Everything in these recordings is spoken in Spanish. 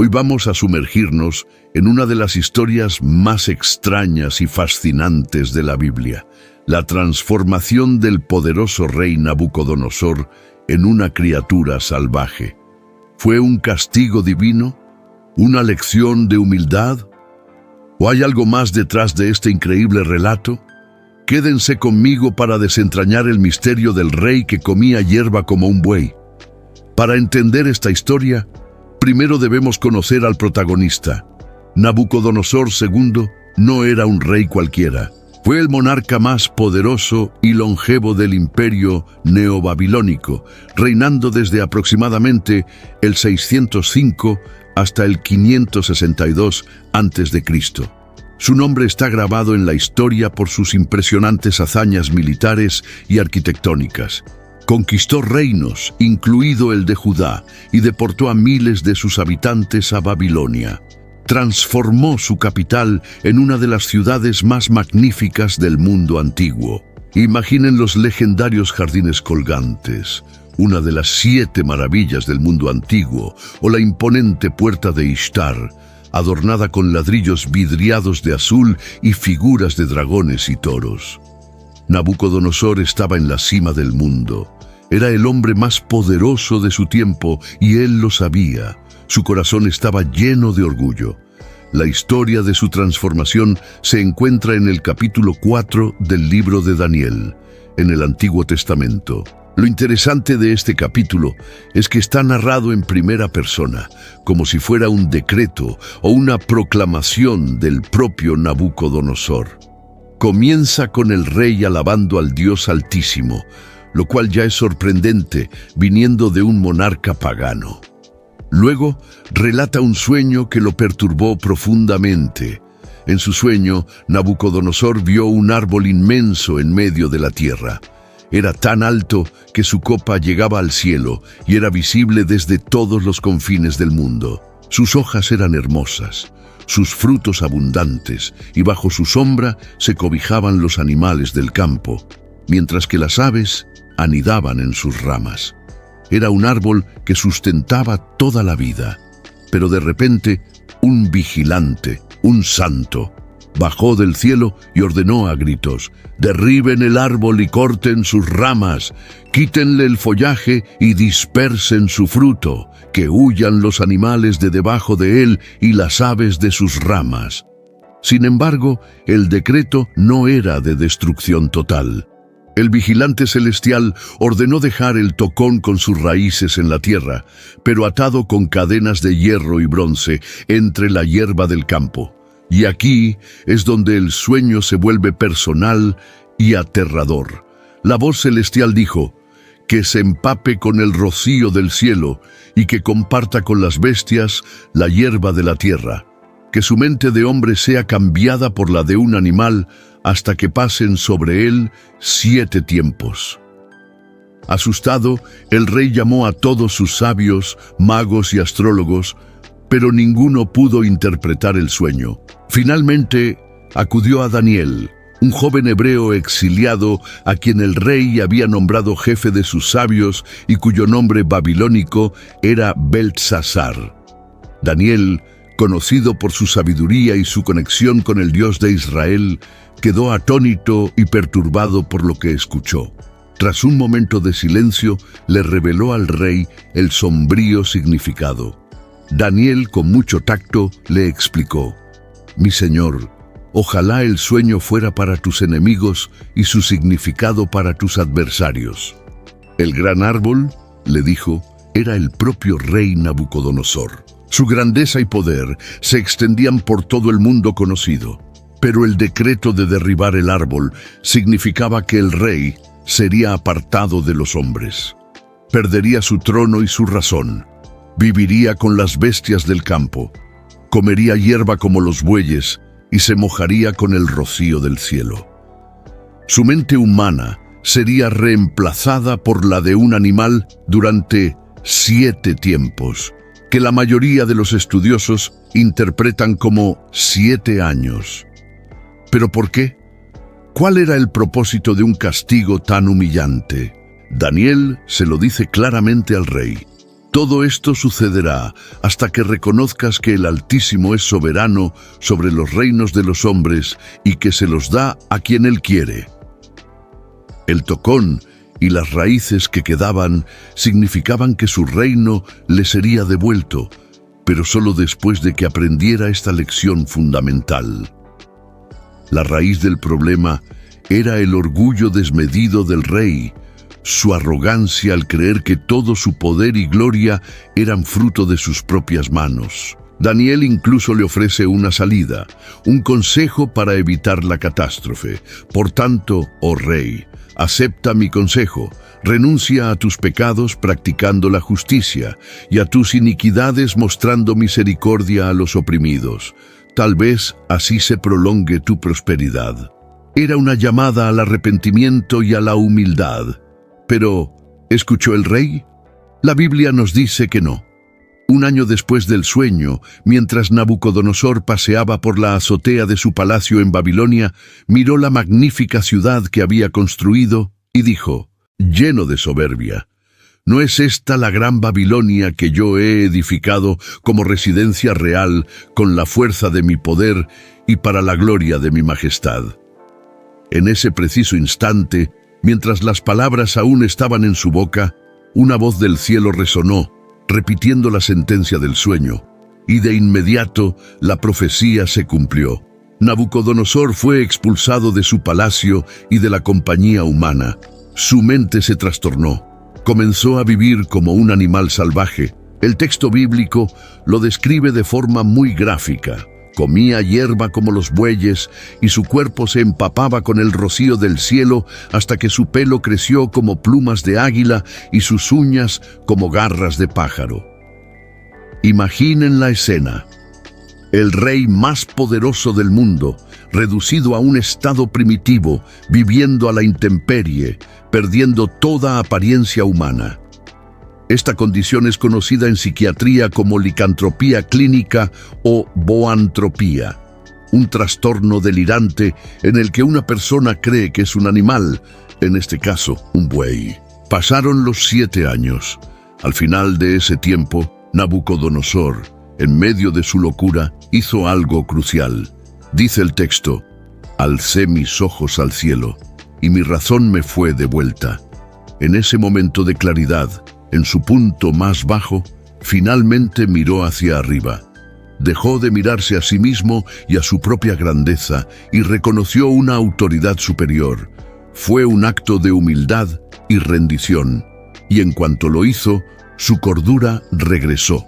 Hoy vamos a sumergirnos en una de las historias más extrañas y fascinantes de la Biblia, la transformación del poderoso rey Nabucodonosor en una criatura salvaje. ¿Fue un castigo divino? ¿Una lección de humildad? ¿O hay algo más detrás de este increíble relato? Quédense conmigo para desentrañar el misterio del rey que comía hierba como un buey. Para entender esta historia, primero debemos conocer al protagonista. Nabucodonosor II no era un rey cualquiera. Fue el monarca más poderoso y longevo del imperio neobabilónico, reinando desde aproximadamente el 605 hasta el 562 a.C. Su nombre está grabado en la historia por sus impresionantes hazañas militares y arquitectónicas. Conquistó reinos, incluido el de Judá, y deportó a miles de sus habitantes a Babilonia. Transformó su capital en una de las ciudades más magníficas del mundo antiguo. Imaginen los legendarios jardines colgantes, una de las 7 maravillas del mundo antiguo, o la imponente puerta de Ishtar, adornada con ladrillos vidriados de azul y figuras de dragones y toros. Nabucodonosor estaba en la cima del mundo. Era el hombre más poderoso de su tiempo y él lo sabía. Su corazón estaba lleno de orgullo. La historia de su transformación se encuentra en el capítulo 4 del libro de Daniel, en el Antiguo Testamento. Lo interesante de este capítulo es que está narrado en primera persona, como si fuera un decreto o una proclamación del propio Nabucodonosor. Comienza con el rey alabando al Dios Altísimo, lo cual ya es sorprendente viniendo de un monarca pagano. Luego relata un sueño que lo perturbó profundamente. En su sueño, Nabucodonosor vio un árbol inmenso en medio de la tierra. Era tan alto que su copa llegaba al cielo y era visible desde todos los confines del mundo. Sus hojas eran hermosas, sus frutos abundantes, y bajo su sombra se cobijaban los animales del campo, mientras que las aves anidaban en sus ramas. Era un árbol que sustentaba toda la vida, pero de repente un vigilante, un santo, bajó del cielo y ordenó a gritos: «Derriben el árbol y corten sus ramas, quítenle el follaje y dispersen su fruto, que huyan los animales de debajo de él y las aves de sus ramas». Sin embargo, el decreto no era de destrucción total. El vigilante celestial ordenó dejar el tocón con sus raíces en la tierra, pero atado con cadenas de hierro y bronce entre la hierba del campo. Y aquí es donde el sueño se vuelve personal y aterrador. La voz celestial dijo: «Que se empape con el rocío del cielo y que comparta con las bestias la hierba de la tierra. Que su mente de hombre sea cambiada por la de un animal hasta que pasen sobre él 7 tiempos». Asustado, el rey llamó a todos sus sabios, magos y astrólogos, pero ninguno pudo interpretar el sueño. Finalmente, acudió a Daniel, un joven hebreo exiliado a quien el rey había nombrado jefe de sus sabios y cuyo nombre babilónico era Beltsasar. Daniel, conocido por su sabiduría y su conexión con el Dios de Israel, quedó atónito y perturbado por lo que escuchó. Tras un momento de silencio, le reveló al rey el sombrío significado. Daniel, con mucho tacto, le explicó: «Mi señor, ojalá el sueño fuera para tus enemigos y su significado para tus adversarios». El gran árbol, le dijo, era el propio rey Nabucodonosor. Su grandeza y poder se extendían por todo el mundo conocido. Pero el decreto de derribar el árbol significaba que el rey sería apartado de los hombres. Perdería su trono y su razón. Viviría con las bestias del campo. Comería hierba como los bueyes y se mojaría con el rocío del cielo. Su mente humana sería reemplazada por la de un animal durante 7 tiempos, que la mayoría de los estudiosos interpretan como 7 años. ¿Pero por qué? ¿Cuál era el propósito de un castigo tan humillante? Daniel se lo dice claramente al rey: Todo esto sucederá hasta que reconozcas que el Altísimo es soberano sobre los reinos de los hombres y que se los da a quien Él quiere. El tocón y las raíces que quedaban significaban que su reino le sería devuelto, pero solo después de que aprendiera esta lección fundamental. La raíz del problema era el orgullo desmedido del rey, su arrogancia al creer que todo su poder y gloria eran fruto de sus propias manos. Daniel incluso le ofrece una salida, un consejo para evitar la catástrofe. Por tanto, oh rey, acepta mi consejo, renuncia a tus pecados practicando la justicia y a tus iniquidades mostrando misericordia a los oprimidos. Tal vez así se prolongue tu prosperidad. Era una llamada al arrepentimiento y a la humildad. Pero, ¿escuchó el rey? La Biblia nos dice que no. Un año después del sueño, mientras Nabucodonosor paseaba por la azotea de su palacio en Babilonia, miró la magnífica ciudad que había construido y dijo, lleno de soberbia, ¿no es esta la gran Babilonia que yo he edificado como residencia real con la fuerza de mi poder y para la gloria de mi majestad? En ese preciso instante, mientras las palabras aún estaban en su boca, una voz del cielo resonó, repitiendo la sentencia del sueño, y de inmediato la profecía se cumplió. Nabucodonosor fue expulsado de su palacio y de la compañía humana. Su mente se trastornó. Comenzó a vivir como un animal salvaje. El texto bíblico lo describe de forma muy gráfica. Comía hierba como los bueyes y su cuerpo se empapaba con el rocío del cielo hasta que su pelo creció como plumas de águila y sus uñas como garras de pájaro. Imaginen la escena. El rey más poderoso del mundo, reducido a un estado primitivo, viviendo a la intemperie, perdiendo toda apariencia humana. Esta condición es conocida en psiquiatría como licantropía clínica o boantropía, un trastorno delirante en el que una persona cree que es un animal, en este caso, un buey. Pasaron los 7 años. Al final de ese tiempo, Nabucodonosor, en medio de su locura, hizo algo crucial. Dice el texto, alcé mis ojos al cielo, y mi razón me fue devuelta. En ese momento de claridad, en su punto más bajo, finalmente miró hacia arriba. Dejó de mirarse a sí mismo y a su propia grandeza y reconoció una autoridad superior. Fue un acto de humildad y rendición, y en cuanto lo hizo, su cordura regresó.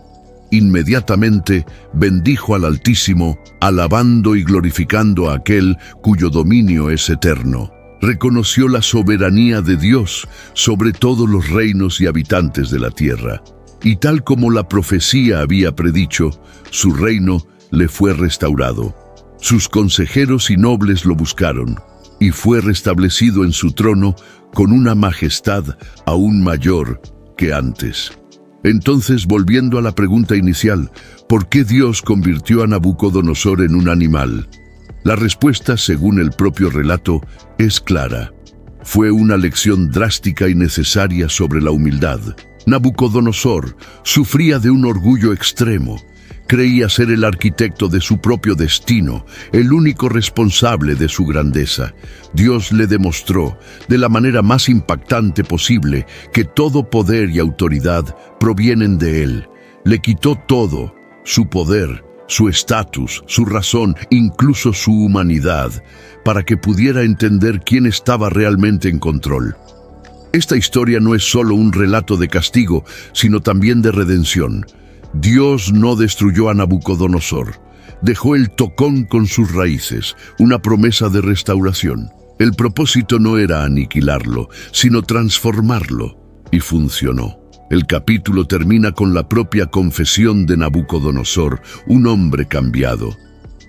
Inmediatamente bendijo al Altísimo, alabando y glorificando a aquel cuyo dominio es eterno. Reconoció la soberanía de Dios sobre todos los reinos y habitantes de la tierra. Y tal como la profecía había predicho, su reino le fue restaurado. Sus consejeros y nobles lo buscaron, y fue restablecido en su trono con una majestad aún mayor que antes. Entonces, volviendo a la pregunta inicial, ¿por qué Dios convirtió a Nabucodonosor en un animal? La respuesta, según el propio relato, es clara. Fue una lección drástica y necesaria sobre la humildad. Nabucodonosor sufría de un orgullo extremo. Creía ser el arquitecto de su propio destino, el único responsable de su grandeza. Dios le demostró, de la manera más impactante posible, que todo poder y autoridad provienen de Él. Le quitó todo, su poder, su estatus, su razón, incluso su humanidad, para que pudiera entender quién estaba realmente en control. Esta historia no es solo un relato de castigo, sino también de redención. Dios no destruyó a Nabucodonosor. Dejó el tocón con sus raíces, una promesa de restauración. El propósito no era aniquilarlo, sino transformarlo, y funcionó. El capítulo termina con la propia confesión de Nabucodonosor, un hombre cambiado.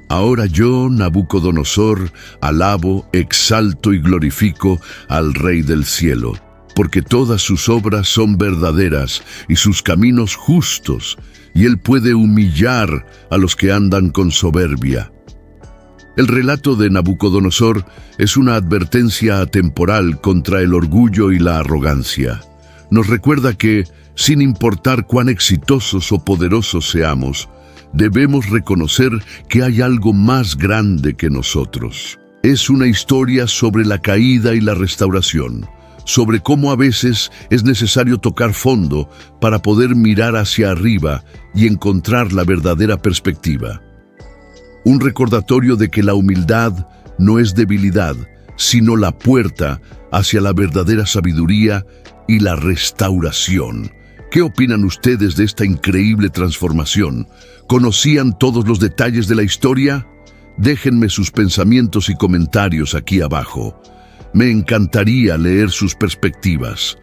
Ahora yo, Nabucodonosor, alabo, exalto y glorifico al Rey del cielo, porque todas sus obras son verdaderas y sus caminos justos, y él puede humillar a los que andan con soberbia. El relato de Nabucodonosor es una advertencia atemporal contra el orgullo y la arrogancia. Nos recuerda que sin importar cuán exitosos o poderosos seamos, debemos reconocer que hay algo más grande que nosotros. Es una historia sobre la caída y la restauración, sobre cómo a veces es necesario tocar fondo para poder mirar hacia arriba y encontrar la verdadera perspectiva. Un recordatorio de que la humildad no es debilidad, sino la puerta hacia la verdadera sabiduría y la restauración. ¿Qué opinan ustedes de esta increíble transformación? ¿Conocían todos los detalles de la historia? Déjenme sus pensamientos y comentarios aquí abajo. Me encantaría leer sus perspectivas.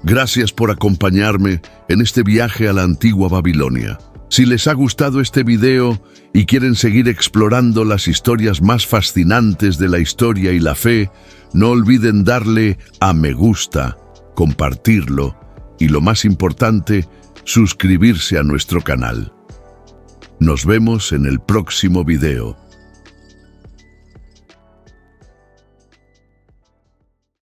Gracias por acompañarme en este viaje a la antigua Babilonia. Si les ha gustado este video y quieren seguir explorando las historias más fascinantes de la historia y la fe, no olviden darle a me gusta, compartirlo y, lo más importante, suscribirse a nuestro canal. Nos vemos en el próximo video.